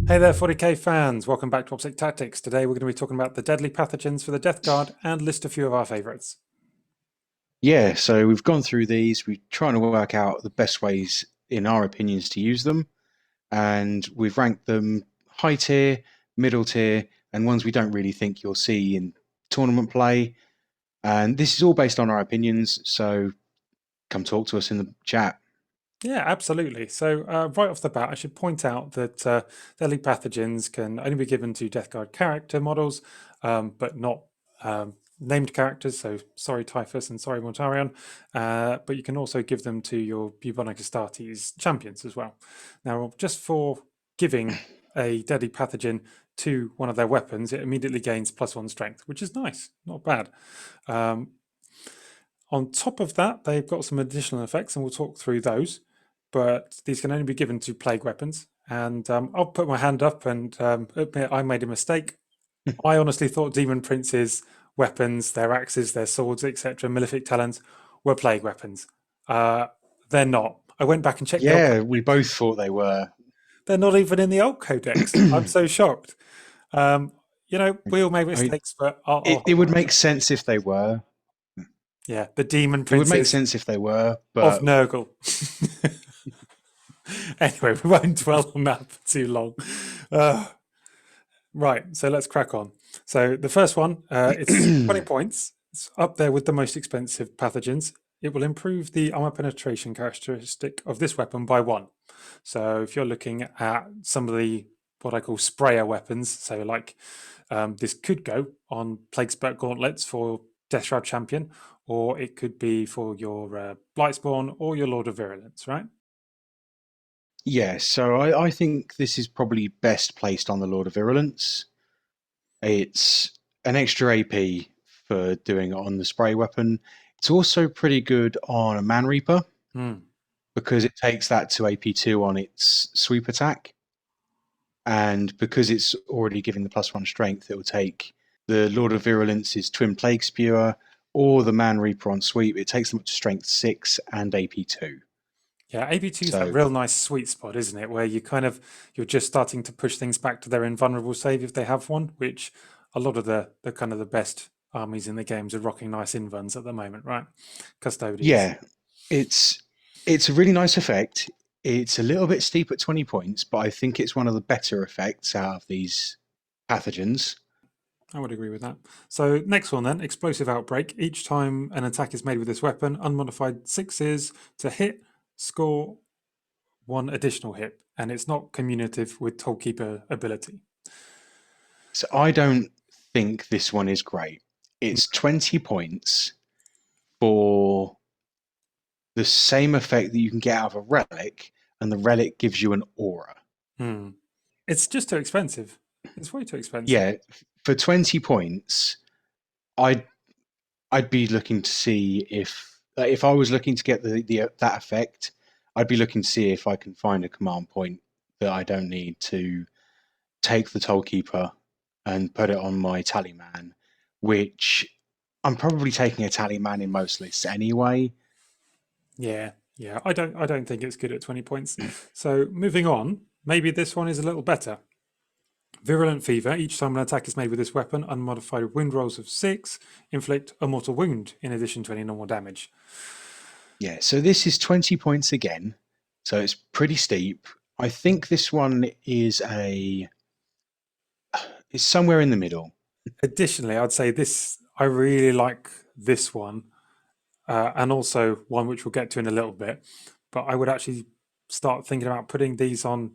Hey there, 40k fans. Welcome back to Obsec Tactics. Today we're going to be talking about the deadly pathogens for the Deathguard and list a few of our favourites. Yeah, so we've gone through these. We're trying to work out the best ways, in our opinions, to use them. And we've ranked them high tier, middle tier, and ones we don't really think you'll see in tournament play. And this is all based on our opinions. So come talk to us in the chat. Yeah, absolutely. So right off the bat, I should point out that deadly pathogens can only be given to Deathguard character models, but not named characters. So sorry Typhus and sorry Mortarion. But you can also give them to your bubonic Astartes champions as well. Now, just for giving a deadly pathogen to one of their weapons, it immediately gains +1 strength, which is nice, not bad. Um, on top of that, they've got some additional effects, and we'll talk through those. But these can only be given to plague weapons. And I'll put my hand up and admit I made a mistake. I honestly thought Demon Prince's weapons, their axes, their swords, etc., malefic talons, were plague weapons. Uh, they're not. I went back and checked the old Yeah, we codex. both thought they were. They're not even in the old codex. I'm so shocked. Um, we all make I mean, mistakes, but I'll it hold would my make hands up. sense if they were. Yeah, the Demon It would make Princes sense if they were, of but Nurgle. Anyway, we won't dwell on that for too long. Uh, right, so let's crack on. So the first one, it's 20 points. It's up there with the most expensive pathogens. It will improve the armor penetration characteristic of this weapon by 1. So if you're looking at some of the what I call sprayer weapons, so like this could go on Plague Spurt gauntlets for Death Shroud Champion, or it could be for your Blightspawn or your Lord of Virulence, right? yeah, so I think this is probably best placed on the Lord of Virulence. It's an extra AP for doing it on the spray weapon. It's also pretty good on a Man Reaper Hmm. because it takes that to AP2 on its sweep attack. And because it's already giving the +1 strength, it will take the Lord of Virulence's Twin Plague Spewer or the Man Reaper on sweep. It takes them up to strength 6 and AP2. Yeah, AB2 is that So, real nice sweet spot, isn't it? Where you're just starting to push things back to their invulnerable save if they have one, which a lot of the kind of the best armies in the games are rocking nice invuns at the moment, right? Custodians. yeah, it's it's a really nice effect. It's a little bit steep at 20 points, but I think it's one of the better effects out of these pathogens. I would agree with that. So next one then, explosive outbreak. Each time an attack is made with this weapon, unmodified sixes to hit, score 1 additional hit, and it's not commutative with Tollkeeper ability. So I don't think this one is great. It's 20 points for the same effect that you can get out of a relic, and the relic gives you an aura. Hmm. It's just too expensive. It's way too expensive. Yeah, for 20 points, I'd I'd be looking to see if I was looking to get the that effect, I'd be looking to see if I can find a command point that I don't need to take the Tollkeeper and put it on my Tallyman, which I'm probably taking a Tallyman in most lists anyway. Yeah, yeah. I don't think it's good at 20 points. So moving on, maybe this one is a little better. Virulent Fever. Each time an attack is made with this weapon, unmodified wound rolls of 6 inflict a mortal wound in addition to any normal damage. Yeah, so this is 20 points again, so it's pretty steep. I think this one is somewhere in the middle. Additionally, I'd say this. I really like this one, and also one which we'll get to in a little bit. But I would actually start thinking about putting these on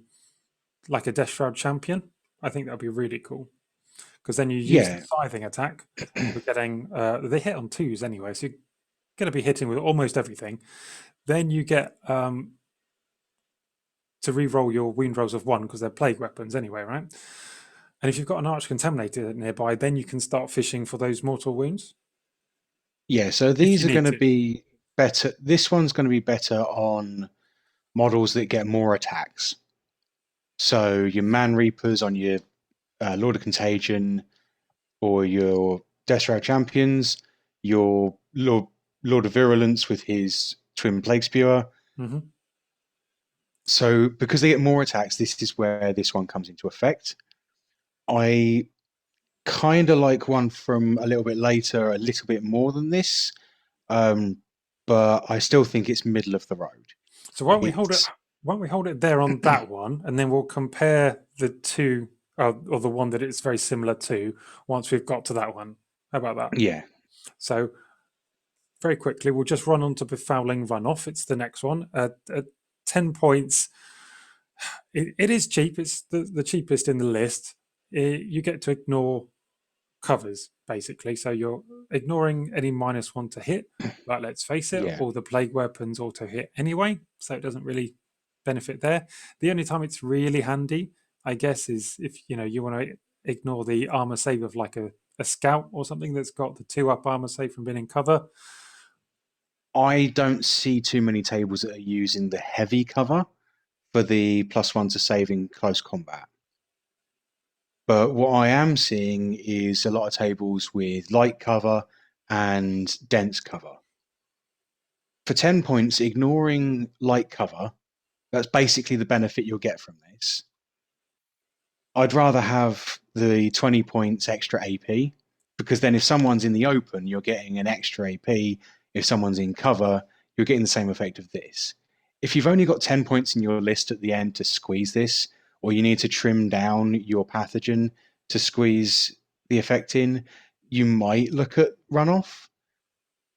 like a Death Shroud champion. I think that'd be really cool. Because then you use the Yeah, scything attack, and you're getting they hit on twos anyway, so you're going to be hitting with almost everything. Then you get to re-roll your wound rolls of 1 because they're plague weapons anyway, right? And if you've got an arch contaminator nearby, then you can start fishing for those mortal wounds yeah, so if you these are need going to to. be better. This one's going to be better on models that get more attacks. So your Man Reapers on your Lord of Contagion or your Deathstroke Champions, your Lord of Virulence with his Twin Plague Spewer. Hmm. So because they get more attacks, this is where this one comes into effect. I kind of like one from a little bit later, a little bit more than this, um, but I still think it's middle of the road. So why don't we hold it? It's Why don't we hold it there on that one, and then we'll compare the two, or the one that it's very similar to, once we've got to that one. How about that? yeah, So very quickly, we'll just run on to Befouling Runoff. It's the next one at 10 points. It is cheap. It's the cheapest in the list. You get to ignore covers basically, so you're ignoring any -1 to hit. But let's face it, yeah. all the plague weapons auto hit anyway, so it doesn't really benefit there. The only time it's really handy, I guess, is if you want to ignore the armor save of like a scout or something that's got the 2 up armor save from being in cover. I don't see too many tables that are using the heavy cover for the +1 to save in close combat. But what I am seeing is a lot of tables with light cover and dense cover. For 10 points, ignoring light cover, that's basically the benefit you'll get from this. I'd rather have the 20 points extra AP, because then if someone's in the open, you're getting an extra AP. If someone's in cover, you're getting the same effect of this. If you've only got 10 points in your list at the end to squeeze this, or you need to trim down your pathogen to squeeze the effect in, you might look at Runoff,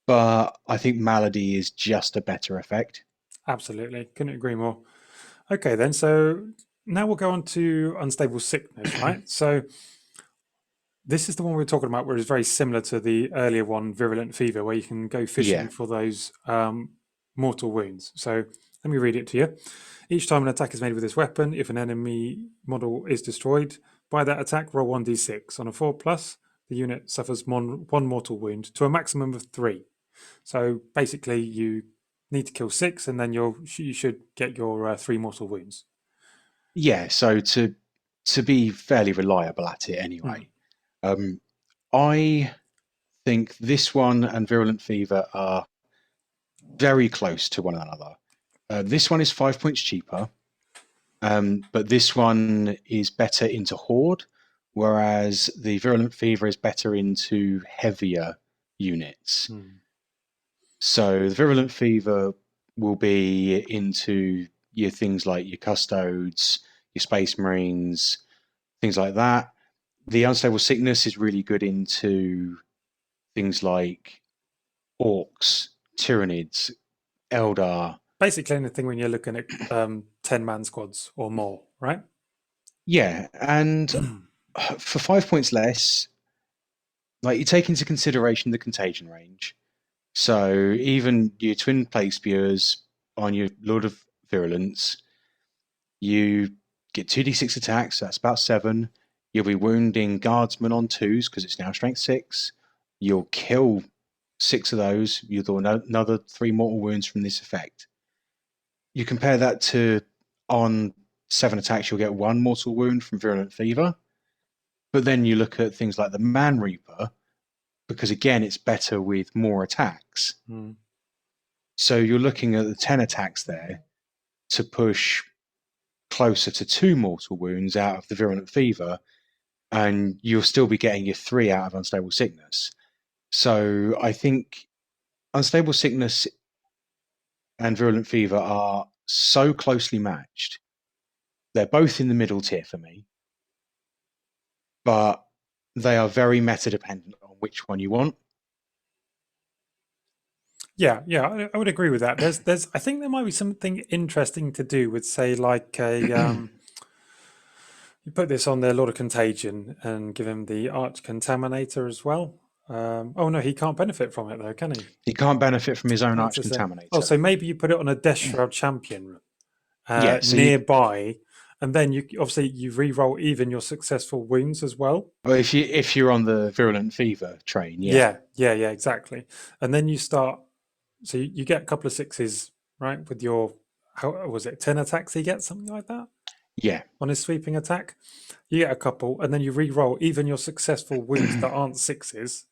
but I think Malady is just a better effect. Absolutely, couldn't agree more. Okay, then, so now we'll go on to Unstable Sickness, right? So this is the one we were talking about, where it's very similar to the earlier one, Virulent Fever, where you can go fishing Yeah. for those mortal wounds. So let me read it to you. Each time an attack is made with this weapon, if an enemy model is destroyed by that attack, roll 1d6. On a 4+, the unit suffers one mortal wound to a maximum of 3. So basically, you need to kill 6, and then you should get your 3 mortal wounds. Yeah, so to be fairly reliable at it anyway. I think this one and Virulent Fever are very close to one another. This one is 5 points cheaper, but this one is better into Horde, whereas the Virulent Fever is better into heavier units. So the Virulent Fever will be into your things like your Custodes, your Space Marines, things like that. The Unstable Sickness is really good into things like Orcs, Tyranids, Eldar. Basically, anything when you're looking at 10-man squads or more, right? Yeah, and for 5 points less, like you take into consideration the contagion range. So even your twin plague spears on your Lord of Virulence, you get 2d6 attacks, that's about 7. You'll be wounding guardsmen on 2s because it's now strength 6. You'll kill 6 of those. You'll do another 3 mortal wounds from this effect. You compare that to on 7 attacks, you'll get 1 mortal wound from Virulent Fever. But then you look at things like the Man Reaper, because again, it's better with more attacks. So you're looking at the 10 attacks there to push closer to 2 mortal wounds out of the Virulent Fever, and you'll still be getting your 3 out of Unstable Sickness. So I think Unstable Sickness and Virulent Fever are so closely matched. They're both in the middle tier for me, but they are very meta dependent on which one you want. Yeah, I would agree with that. There's, I think there might be something interesting to do with, say, like a you put this on the Lord of Contagion and give him the Arch Contaminator as well. Oh no, he can't benefit from it though, can he? He can't benefit from his own Arch Oh, Contaminator. so maybe you put it on a Death Shroud champion Yeah, so nearby, and then you obviously you re-roll even your successful wounds as well. if you're on the Virulent Fever train, yeah, Yeah, exactly. And then you start. So you get a couple of 6s, right? With your, how was it, 10 attacks he gets, something like that? yeah, On his sweeping attack. You get a couple, and then you re-roll even your successful wounds that aren't 6s.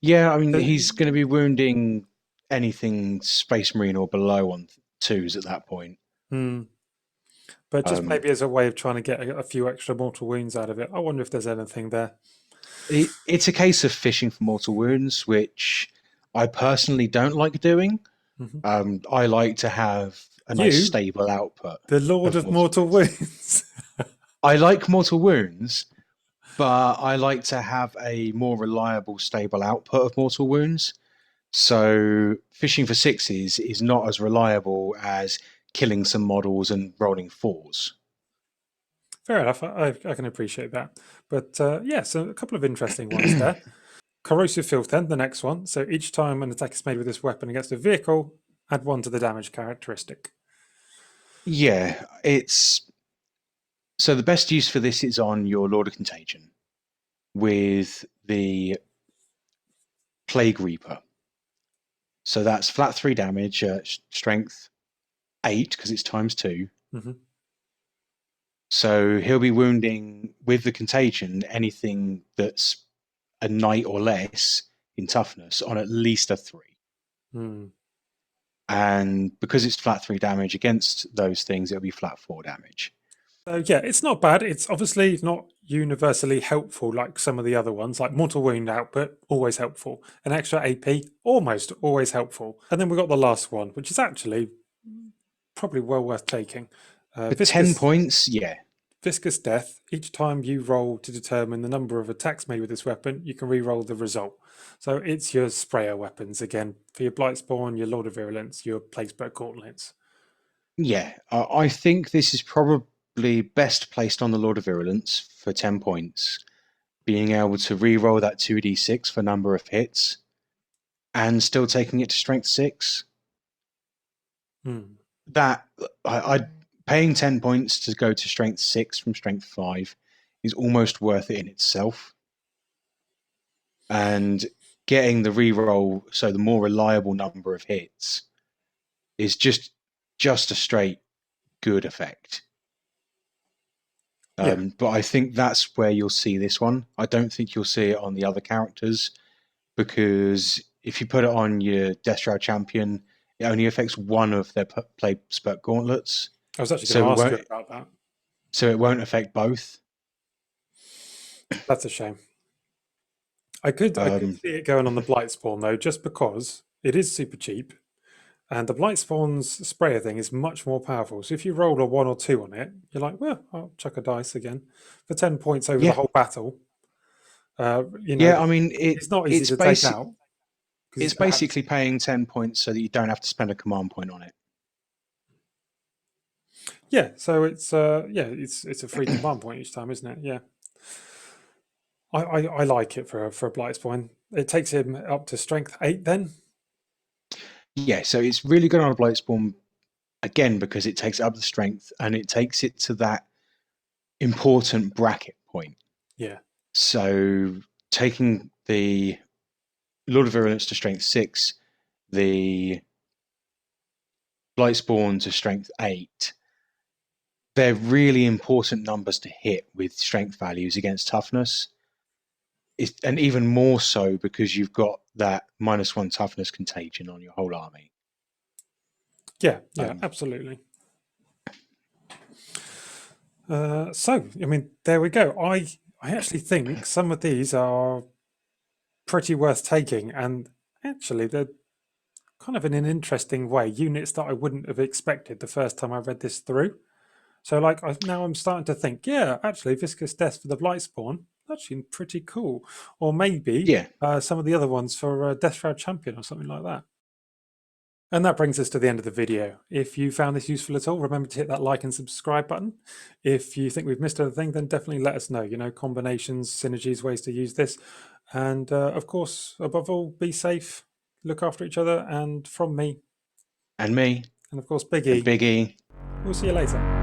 yeah. I mean, he's going to be wounding anything Space Marine or below on twos at that point. Hmm. But just maybe as a way of trying to get a few extra mortal wounds out of it. I wonder if there's anything there. It's a case of fishing for mortal wounds, which I personally don't like doing. I like to have a nice You, stable output the Lord of of mortal Mortal wounds. Wounds. I like mortal wounds, but I like to have a more reliable, stable output of mortal wounds. So fishing for sixes is not as reliable as killing some models and rolling fours. Fair enough. I can appreciate that. But yeah, so a couple of interesting ones there. Corrosive Filter, the next one. So each time an attack is made with this weapon against a vehicle, add 1 to the damage characteristic. Yeah, it's so the best use for this is on your Lord of Contagion with the Plague Reaper. So that's flat 3 damage, strength 8 because it's ×2. So he'll be wounding with the contagion anything that's a knight or less in toughness on at least a 3. And because it's flat 3 damage against those things, it'll be flat 4 damage. So yeah, it's not bad. It's obviously not universally helpful like some of the other ones, like mortal wound output, always helpful. An extra AP, almost always helpful. And then we've got the last one, which is actually probably well worth taking. For 10 points, yeah. Viscous Death. Each time you roll to determine the number of attacks made with this weapon, you can re-roll the result. So it's your sprayer weapons again for your Blightspawn, your Lord of Virulence, your Plaguesburg Gauntlets. Yeah, I think this is probably best placed on the Lord of Virulence for 10 points. Being able to re-roll that 2d6 for number of hits and still taking it to strength 6. That I paying 10 points to go to strength 6 from strength 5 is almost worth it in itself. And getting the re-roll, so the more reliable number of hits, is just a straight good effect. But I think that's where you'll see this one. I don't think you'll see it on the other characters, because if you put it on your Deathguard champion, it only affects one of their Plaguesburg Gauntlets. I was actually going to ask you about that. So it won't affect both. That's a shame. I could see it going on the Blightspawn though, just because it is super cheap, and the Blightspawn's sprayer thing is much more powerful. So if you roll a 1 or 2 on it, you're like, well, I'll chuck a dice again for 10 points over the whole battle. Yeah, I mean, it's not easy to take out. It's basically paying 10 points so that you don't have to spend a command point on it. Yeah, so it's it's a free command point each time, isn't it? Yeah. I like it for a Blightspawn. It takes him up to strength 8 then. Yeah, so it's really good on a Blightspawn, again, because it takes up the strength and it takes it to that important bracket point. Yeah. So taking the Lord of Virulence to strength 6, the Blightspawn to strength 8, they're really important numbers to hit with strength values against toughness. And even more so because you've got that -1 toughness contagion on your whole army. Yeah, absolutely. So, I mean, there we go. I actually think some of these are pretty worth taking, and actually they're kind of in an interesting way, units that I wouldn't have expected the first time I read this through. So like now I'm starting to think, yeah, actually Viscous Death for the Blightspawn, actually pretty cool. Or maybe some of the other ones for Deathguard Champion or something like that. And that brings us to the end of the video. If you found this useful at all, remember to hit that like and subscribe button. If you think we've missed anything, then definitely let us know. You know, combinations, synergies, ways to use this. And of course, above all, be safe, look after each other, and from me. And me. And of course, Big E. And Big E. We'll see you later.